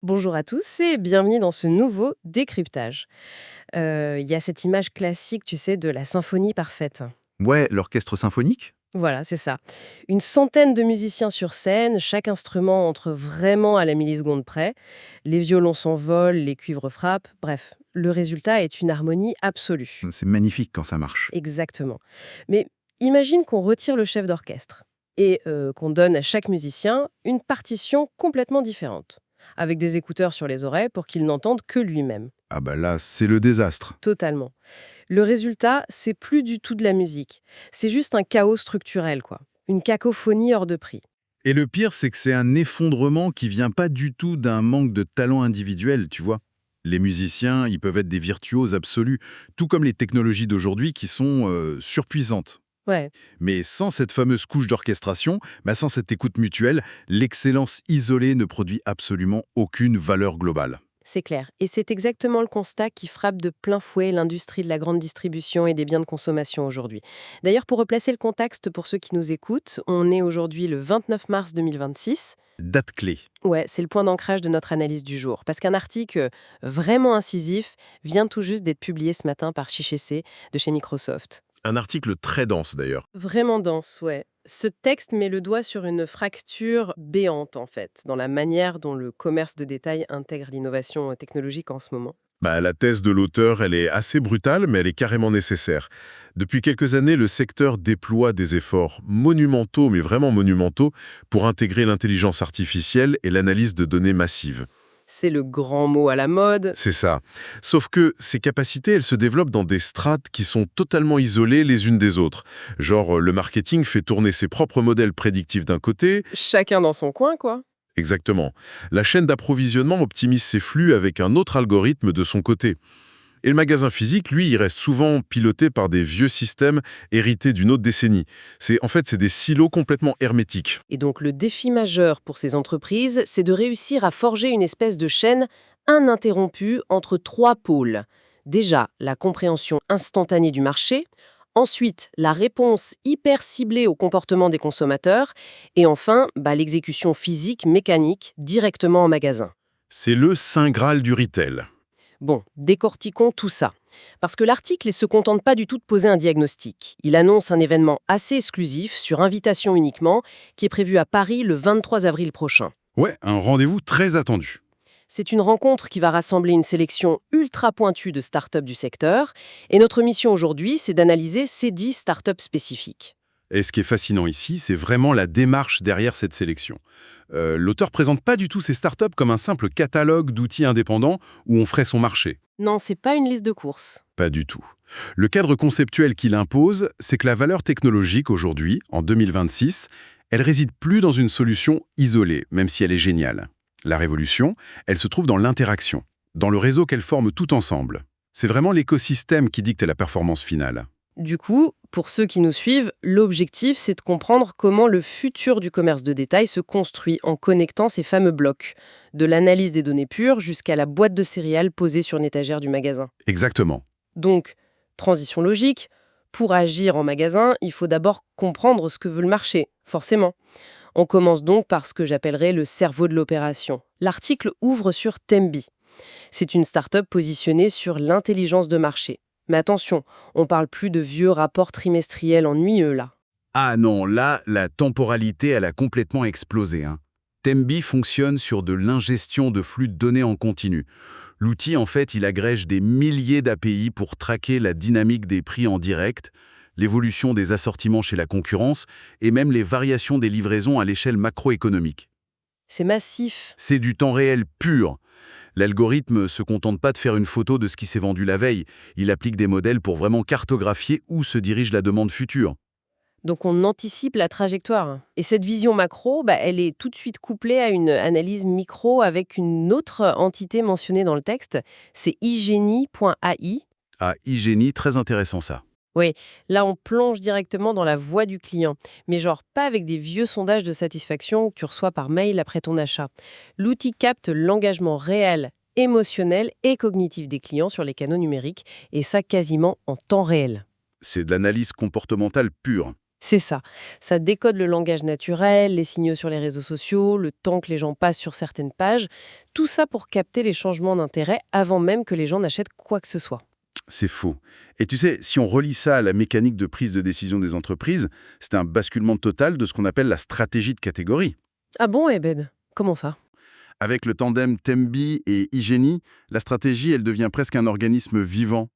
Bonjour à tous et bienvenue dans ce nouveau décryptage. Il y a cette image classique, tu sais, de la symphonie parfaite. Ouais, l'orchestre symphonique? Voilà, c'est ça. Une centaine de musiciens sur scène, chaque instrument entre vraiment à la milliseconde près. Les violons s'envolent, les cuivres frappent. Bref, le résultat est une harmonie absolue. C'est magnifique quand ça marche. Exactement. Mais imagine qu'on retire le chef d'orchestre et qu'on donne à chaque musicien une partition complètement différente, avec des écouteurs sur les oreilles pour qu'il n'entende que lui-même. Ah bah là, c'est le désastre. Totalement. Le résultat, c'est plus du tout de la musique. C'est juste un chaos structurel, quoi. Une cacophonie hors de prix. Et le pire, c'est que c'est un effondrement qui vient pas du tout d'un manque de talent individuel, tu vois. Les musiciens, ils peuvent être des virtuoses absolus, tout comme les technologies d'aujourd'hui qui sont surpuissantes. Ouais, Mais sans cette fameuse couche d'orchestration, sans cette écoute mutuelle, l'excellence isolée ne produit absolument aucune valeur globale. c'est clair. Et c'est exactement le constat qui frappe de plein fouet l'industrie de la grande distribution et des biens de consommation aujourd'hui. D'ailleurs, pour replacer le contexte pour ceux qui nous écoutent, on est aujourd'hui le 29 mars 2026. Date clé. Ouais, c'est le point d'ancrage de notre analyse du jour. Parce qu'un article vraiment incisif vient tout juste d'être publié ce matin par Chichese de chez Microsoft. Un article très dense d'ailleurs. Vraiment dense, ouais. Ce texte met le doigt sur une fracture béante, en fait, dans la manière dont le commerce de détail intègre l'innovation technologique en ce moment. La thèse de l'auteur, elle est assez brutale, mais elle est carrément nécessaire. Depuis quelques années, le secteur déploie des efforts monumentaux, mais vraiment monumentaux, pour intégrer l'intelligence artificielle et l'analyse de données massives. C'est le grand mot à la mode. C'est ça. Sauf que ces capacités, elles se développent dans des strates qui sont totalement isolées les unes des autres. Genre, le marketing fait tourner ses propres modèles prédictifs d'un côté. Chacun dans son coin, quoi. Exactement. La chaîne d'approvisionnement optimise ses flux avec un autre algorithme de son côté. Et le magasin physique, lui, il reste souvent piloté par des vieux systèmes hérités d'une autre décennie. En fait, c'est des silos complètement hermétiques. Et donc le défi majeur pour ces entreprises, c'est de réussir à forger une espèce de chaîne ininterrompue entre trois pôles. Déjà, la compréhension instantanée du marché, ensuite, la réponse hyper ciblée au comportement des consommateurs, et enfin, l'exécution physique, mécanique, directement en magasin. C'est le saint graal du retail. Bon, décortiquons tout ça. Parce que l'article ne se contente pas du tout de poser un diagnostic. Il annonce un événement assez exclusif, sur invitation uniquement, qui est prévu à Paris le 23 avril prochain. Ouais, un rendez-vous très attendu. C'est une rencontre qui va rassembler une sélection ultra pointue de startups du secteur. Et notre mission aujourd'hui, c'est d'analyser ces 10 startups spécifiques. Et ce qui est fascinant ici, c'est vraiment la démarche derrière cette sélection. L'auteur présente pas du tout ces startups comme un simple catalogue d'outils indépendants où on ferait son marché. Non, c'est pas une liste de courses. Pas du tout. Le cadre conceptuel qu'il impose, c'est que la valeur technologique aujourd'hui, en 2026, elle réside plus dans une solution isolée, même si elle est géniale. La révolution, elle se trouve dans l'interaction, dans le réseau qu'elle forme tout ensemble. C'est vraiment l'écosystème qui dicte la performance finale. Du coup, pour ceux qui nous suivent, l'objectif, c'est de comprendre comment le futur du commerce de détail se construit en connectant ces fameux blocs, de l'analyse des données pures jusqu'à la boîte de céréales posée sur une étagère du magasin. Exactement. Donc, transition logique, pour agir en magasin, il faut d'abord comprendre ce que veut le marché, forcément. On commence donc par ce que j'appellerais le cerveau de l'opération. L'article ouvre sur Tembi. C'est une start-up positionnée sur l'intelligence de marché. Mais attention, on parle plus de vieux rapports trimestriels ennuyeux là. Ah non, là, la temporalité, elle a complètement explosé, hein. Tembi fonctionne sur de l'ingestion de flux de données en continu. L'outil, en fait, il agrège des milliers d'API pour traquer la dynamique des prix en direct, l'évolution des assortiments chez la concurrence et même les variations des livraisons à l'échelle macroéconomique. C'est massif. C'est du temps réel pur. L'algorithme se contente pas de faire une photo de ce qui s'est vendu la veille. Il applique des modèles pour vraiment cartographier où se dirige la demande future. Donc on anticipe la trajectoire. Et cette vision macro, elle est tout de suite couplée à une analyse micro avec une autre entité mentionnée dans le texte. C'est igenie.ai. Ah, Hygiénie, très intéressant ça. Oui, là on plonge directement dans la voix du client, mais genre pas avec des vieux sondages de satisfaction que tu reçois par mail après ton achat. L'outil capte l'engagement réel, émotionnel et cognitif des clients sur les canaux numériques, et ça quasiment en temps réel. C'est de l'analyse comportementale pure. C'est ça. Ça décode le langage naturel, les signaux sur les réseaux sociaux, le temps que les gens passent sur certaines pages. Tout ça pour capter les changements d'intérêt avant même que les gens n'achètent quoi que ce soit. C'est faux. Et tu sais, si on relie ça à la mécanique de prise de décision des entreprises, c'est un basculement total de ce qu'on appelle la stratégie de catégorie. Ah bon, Eben? Comment ça? Avec le tandem Tembi et Igeni, la stratégie, elle devient presque un organisme vivant.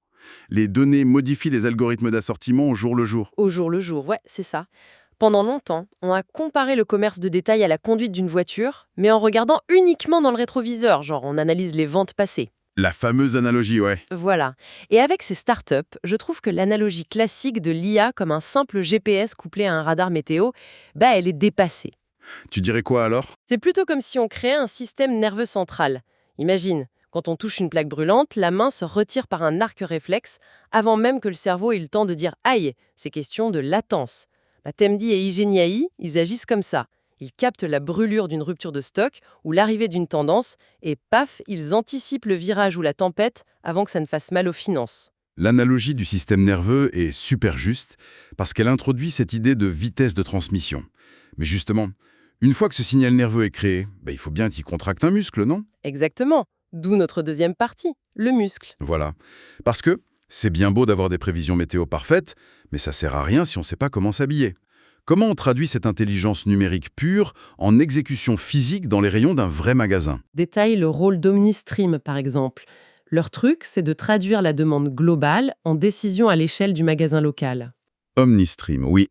Les données modifient les algorithmes d'assortiment au jour le jour. Au jour le jour, ouais, c'est ça. Pendant longtemps, on a comparé le commerce de détail à la conduite d'une voiture, mais en regardant uniquement dans le rétroviseur, genre on analyse les ventes passées. La fameuse analogie, ouais. Voilà. Et avec ces startups, je trouve que l'analogie classique de l'IA comme un simple GPS couplé à un radar météo, elle est dépassée. Tu dirais quoi alors? C'est plutôt comme si on créait un système nerveux central. Imagine, quand on touche une plaque brûlante, la main se retire par un arc réflexe avant même que le cerveau ait eu le temps de dire « aïe ». C'est question de latence. Temdi et Igeniai, ils agissent comme ça. Ils captent la brûlure d'une rupture de stock ou l'arrivée d'une tendance et paf, ils anticipent le virage ou la tempête avant que ça ne fasse mal aux finances. L'analogie du système nerveux est super juste parce qu'elle introduit cette idée de vitesse de transmission. Mais justement, une fois que ce signal nerveux est créé, il faut bien qu'il contracte un muscle, non? Exactement. D'où notre deuxième partie, le muscle. Voilà. Parce que c'est bien beau d'avoir des prévisions météo parfaites, mais ça sert à rien si on ne sait pas comment s'habiller. Comment on traduit cette intelligence numérique pure en exécution physique dans les rayons d'un vrai magasin? Détaille le rôle d'Omnistream, par exemple. Leur truc, c'est de traduire la demande globale en décision à l'échelle du magasin local. Omnistream, oui.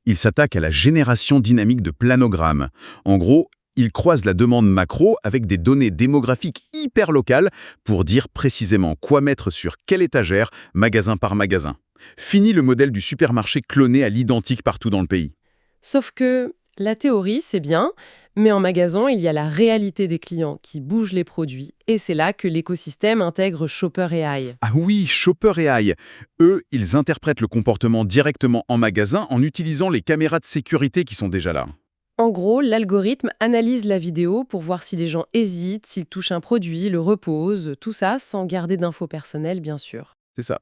Il s'attaque à la génération dynamique de planogrammes. En gros, il croise la demande macro avec des données démographiques hyper locales pour dire précisément quoi mettre sur quelle étagère, magasin par magasin. Fini le modèle du supermarché cloné à l'identique partout dans le pays. Sauf que la théorie, c'est bien, mais en magasin, il y a la réalité des clients qui bougent les produits. Et c'est là que l'écosystème intègre Shopper AI. Ah oui, Shopper AI. Eux, ils interprètent le comportement directement en magasin en utilisant les caméras de sécurité qui sont déjà là. En gros, l'algorithme analyse la vidéo pour voir si les gens hésitent, s'ils touchent un produit, le reposent, tout ça sans garder d'infos personnelles, bien sûr. C'est ça.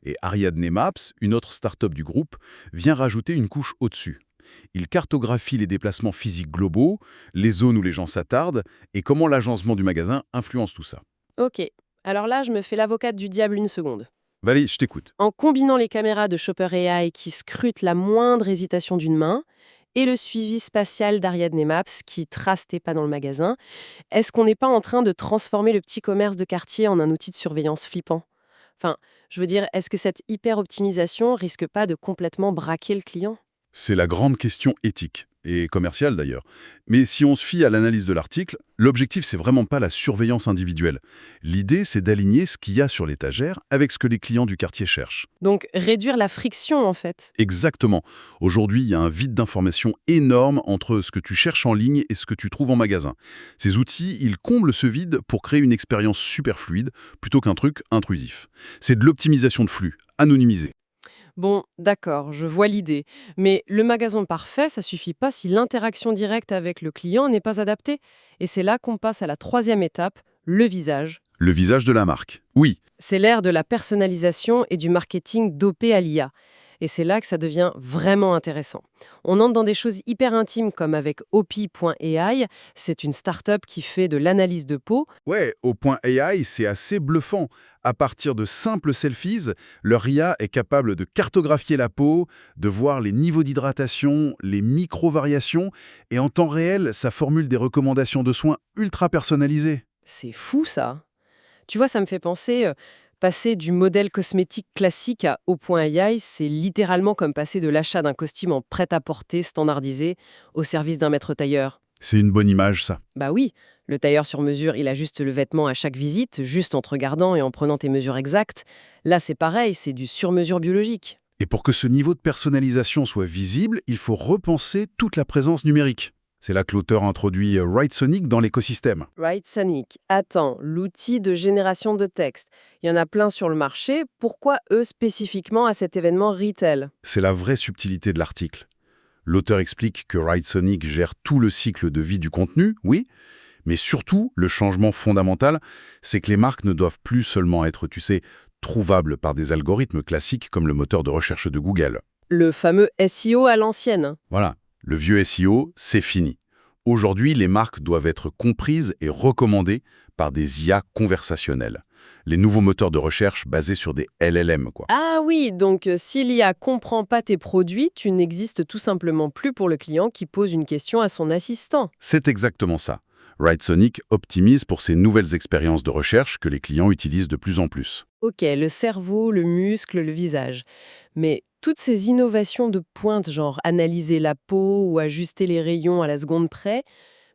Et Ariadne Maps, une autre start-up du groupe, vient rajouter une couche au-dessus. Il cartographie les déplacements physiques globaux, les zones où les gens s'attardent et comment l'agencement du magasin influence tout ça. Ok, alors là, je me fais l'avocate du diable une seconde. Valérie, je t'écoute. En combinant les caméras de Shopper AI qui scrutent la moindre hésitation d'une main et le suivi spatial d'Ariadne Maps qui trace tes pas dans le magasin, est-ce qu'on n'est pas en train de transformer le petit commerce de quartier en un outil de surveillance flippant? Enfin, je veux dire, est-ce que cette hyper-optimisation risque pas de complètement braquer le client? C'est la grande question éthique, et commerciale d'ailleurs. Mais si on se fie à l'analyse de l'article, l'objectif c'est vraiment pas la surveillance individuelle. L'idée c'est d'aligner ce qu'il y a sur l'étagère avec ce que les clients du quartier cherchent. Donc, réduire la friction, en fait. Exactement. Aujourd'hui, il y a un vide d'information énorme entre ce que tu cherches en ligne et ce que tu trouves en magasin. Ces outils, ils comblent ce vide pour créer une expérience super fluide plutôt qu'un truc intrusif. C'est de l'optimisation de flux, anonymisé. Bon, d'accord, je vois l'idée. Mais le magasin parfait, ça suffit pas si l'interaction directe avec le client n'est pas adaptée. Et c'est là qu'on passe à la troisième étape, le visage. Le visage de la marque. Oui, C'est l'ère de la personnalisation et du marketing dopé à l'IA. Et c'est là que ça devient vraiment intéressant. On entre dans des choses hyper intimes comme avec Opi.ai. C'est une start-up qui fait de l'analyse de peau. ouais, au point AI, c'est assez bluffant. À partir de simples selfies, leur IA est capable de cartographier la peau, de voir les niveaux d'hydratation, les micro-variations, et en temps réel, ça formule des recommandations de soins ultra personnalisées. C'est fou ça. Tu vois, ça me fait penser, passer du modèle cosmétique classique à Au.ai, c'est littéralement comme passer de l'achat d'un costume en prêt-à-porter standardisé au service d'un maître tailleur. C'est une bonne image, ça. Bah oui, le tailleur sur mesure, il ajuste le vêtement à chaque visite, juste en te regardant et en prenant tes mesures exactes. Là, c'est pareil, c'est du sur-mesure biologique. Et pour que ce niveau de personnalisation soit visible, il faut repenser toute la présence numérique. C'est là que l'auteur introduit Writesonic dans l'écosystème. Writesonic, attends, l'outil de génération de texte. Il y en a plein sur le marché. Pourquoi eux spécifiquement à cet événement retail? C'est la vraie subtilité de l'article. L'auteur explique que Writesonic gère tout le cycle de vie du contenu, oui, mais surtout, le changement fondamental, c'est que les marques ne doivent plus seulement être, tu sais, trouvables par des algorithmes classiques comme le moteur de recherche de Google. Le fameux SEO à l'ancienne. Voilà, le vieux SEO, c'est fini. Aujourd'hui, les marques doivent être comprises et recommandées par des IA conversationnelles. Les nouveaux moteurs de recherche basés sur des LLM, quoi. Ah oui, donc si l'IA comprend pas tes produits, tu n'existes tout simplement plus pour le client qui pose une question à son assistant. C'est exactement ça. Writesonic optimise pour ces nouvelles expériences de recherche que les clients utilisent de plus en plus. Ok, le cerveau, le muscle, le visage. Mais toutes ces innovations de pointe, genre analyser la peau ou ajuster les rayons à la seconde près,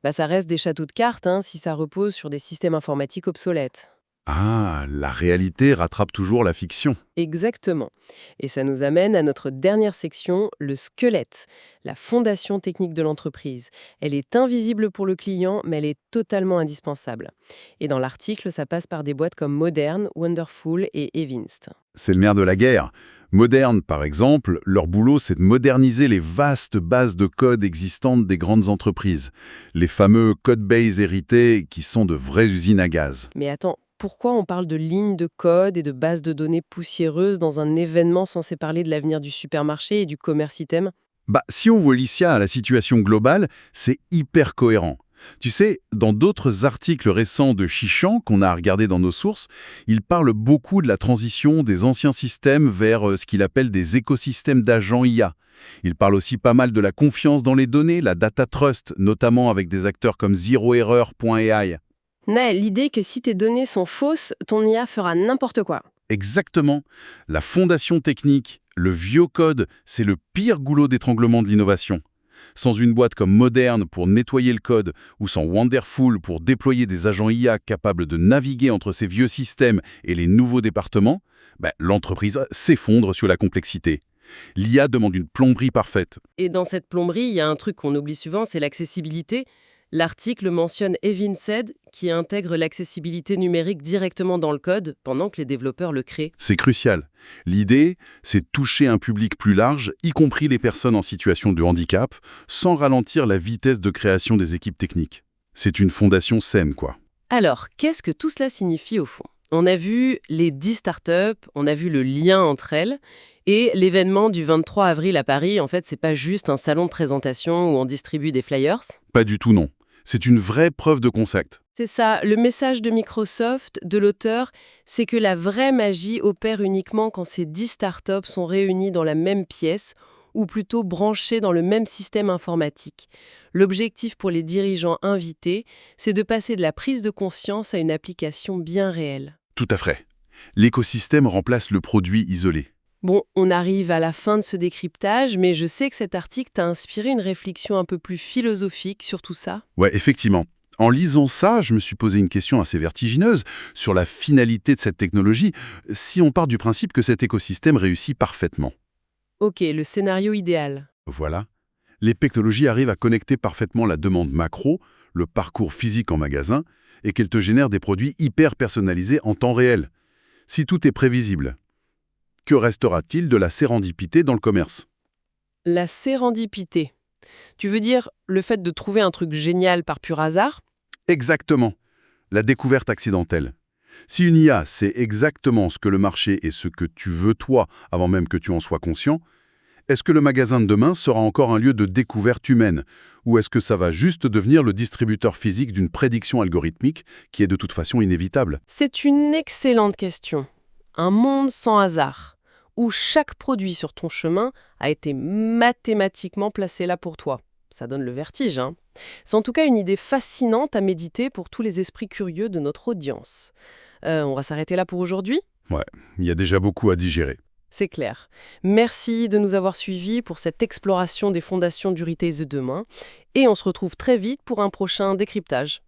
bah ça reste des châteaux de cartes si ça repose sur des systèmes informatiques obsolètes. Ah, la réalité rattrape toujours la fiction. Exactement. Et ça nous amène à notre dernière section, le squelette, la fondation technique de l'entreprise. Elle est invisible pour le client, mais elle est totalement indispensable. Et dans l'article, ça passe par des boîtes comme Modern, Wonderful et Evinst. C'est le nerf de la guerre. Moderne, par exemple, leur boulot, c'est de moderniser les vastes bases de code existantes des grandes entreprises. Les fameux code-base hérités qui sont de vraies usines à gaz. Mais attends, pourquoi on parle de lignes de code et de bases de données poussiéreuses dans un événement censé parler de l'avenir du supermarché et du commerce item? Si on voit l'ICIA à la situation globale, c'est hyper cohérent. Tu sais, dans d'autres articles récents de Chichan qu'on a regardés dans nos sources, il parle beaucoup de la transition des anciens systèmes vers ce qu'il appelle des écosystèmes d'agents IA. Il parle aussi pas mal de la confiance dans les données, la data trust, notamment avec des acteurs comme ZeroError.ai. L'idée que si tes données sont fausses, ton IA fera n'importe quoi. Exactement. La fondation technique, le vieux code, c'est le pire goulot d'étranglement de l'innovation. Sans une boîte comme Modern pour nettoyer le code ou sans Wonderful pour déployer des agents IA capables de naviguer entre ces vieux systèmes et les nouveaux départements, l'entreprise s'effondre sur la complexité. L'IA demande une plomberie parfaite. Et dans cette plomberie, il y a un truc qu'on oublie souvent, c'est l'accessibilité. L'article mentionne Evinced qui intègre l'accessibilité numérique directement dans le code pendant que les développeurs le créent. C'est crucial. L'idée, c'est de toucher un public plus large, y compris les personnes en situation de handicap, sans ralentir la vitesse de création des équipes techniques. C'est une fondation saine, quoi. Alors, qu'est-ce que tout cela signifie au fond? On a vu les 10 startups, on a vu le lien entre elles, et l'événement du 23 avril à Paris, en fait, c'est pas juste un salon de présentation où on distribue des flyers. Pas du tout, non. C'est une vraie preuve de concept. C'est ça, le message de Microsoft, de l'auteur, c'est que la vraie magie opère uniquement quand ces 10 startups sont réunies dans la même pièce, ou plutôt branchées dans le même système informatique. L'objectif pour les dirigeants invités, c'est de passer de la prise de conscience à une application bien réelle. Tout à fait. L'écosystème remplace le produit isolé. Bon, on arrive à la fin de ce décryptage, mais je sais que cet article t'a inspiré une réflexion un peu plus philosophique sur tout ça. Ouais, effectivement. En lisant ça, je me suis posé une question assez vertigineuse sur la finalité de cette technologie, si on part du principe que cet écosystème réussit parfaitement. Ok, le scénario idéal. Voilà. Les technologies arrivent à connecter parfaitement la demande macro, le parcours physique en magasin, et qu'elles te génèrent des produits hyper personnalisés en temps réel. Si tout est prévisible, que restera-t-il de la sérendipité dans le commerce? La sérendipité. Tu veux dire le fait de trouver un truc génial par pur hasard? Exactement. La découverte accidentelle. Si une IA sait exactement ce que le marché et ce que tu veux toi, avant même que tu en sois conscient, est-ce que le magasin de demain sera encore un lieu de découverte humaine? Ou est-ce que ça va juste devenir le distributeur physique d'une prédiction algorithmique qui est de toute façon inévitable? C'est une excellente question. Un monde sans hasard, où chaque produit sur ton chemin a été mathématiquement placé là pour toi. Ça donne le vertige, hein. C'est en tout cas une idée fascinante à méditer pour tous les esprits curieux de notre audience. On va s'arrêter là pour aujourd'hui? Ouais, il y a déjà beaucoup à digérer. C'est clair. Merci de nous avoir suivis pour cette exploration des fondations du retail de demain. Et on se retrouve très vite pour un prochain décryptage.